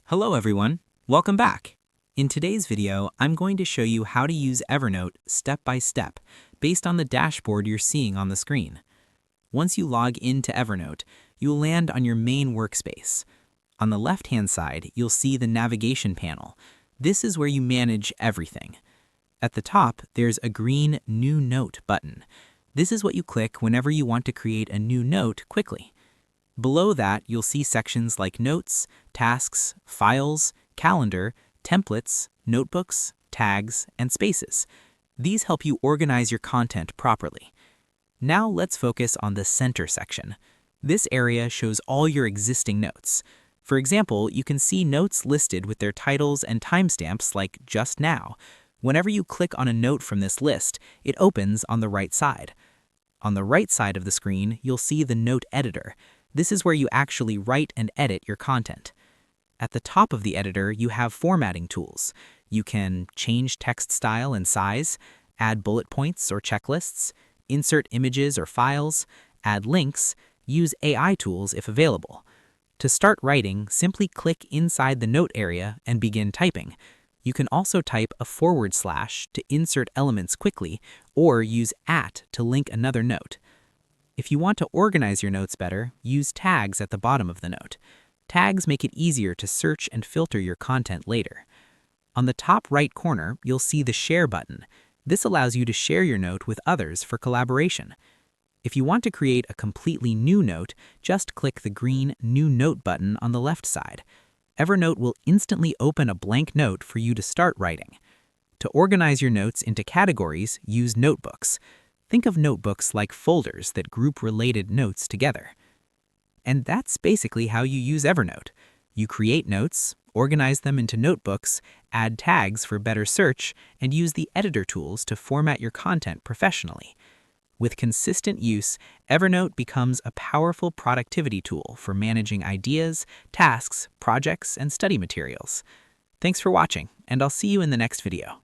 Hello everyone, welcome back. In today's video, I'm going to show you how to use Evernote step by step based on the dashboard you're seeing on the screen. Once you log into Evernote, you'll land on your main workspace. On the left-hand side, you'll see the navigation panel. This is where you manage everything. At the top, there's a green New Note button. This is what you click whenever you want to create a new note quickly. Below that, you'll see sections like Notes, Tasks, Files, Calendar, Templates, Notebooks, Tags, and Spaces. These help you organize your content properly. Now let's focus on the Center section. This area shows all your existing notes. For example, you can see notes listed with their titles and timestamps like Just Now. Whenever you click on a note from this list, it opens on the right side. On the right side of the screen, you'll see the Note Editor. This is where you actually write and edit your content. At the top of the editor, you have formatting tools. You can change text style and size, add bullet points or checklists, insert images or files, add links, use AI tools if available. To start writing, simply click inside the note area and begin typing. You can also type a / to insert elements quickly, or use @ to link another note. If you want to organize your notes better, use tags at the bottom of the note. Tags make it easier to search and filter your content later. On the top right corner, you'll see the Share button. This allows you to share your note with others for collaboration. If you want to create a completely new note, just click the green New Note button on the left side. Evernote will instantly open a blank note for you to start writing. To organize your notes into categories, use notebooks. Think of notebooks like folders that group related notes together. And that's basically how you use Evernote. You create notes, organize them into notebooks, add tags for better search, and use the editor tools to format your content professionally. With consistent use, Evernote becomes a powerful productivity tool for managing ideas, tasks, projects, and study materials. Thanks for watching, and I'll see you in the next video.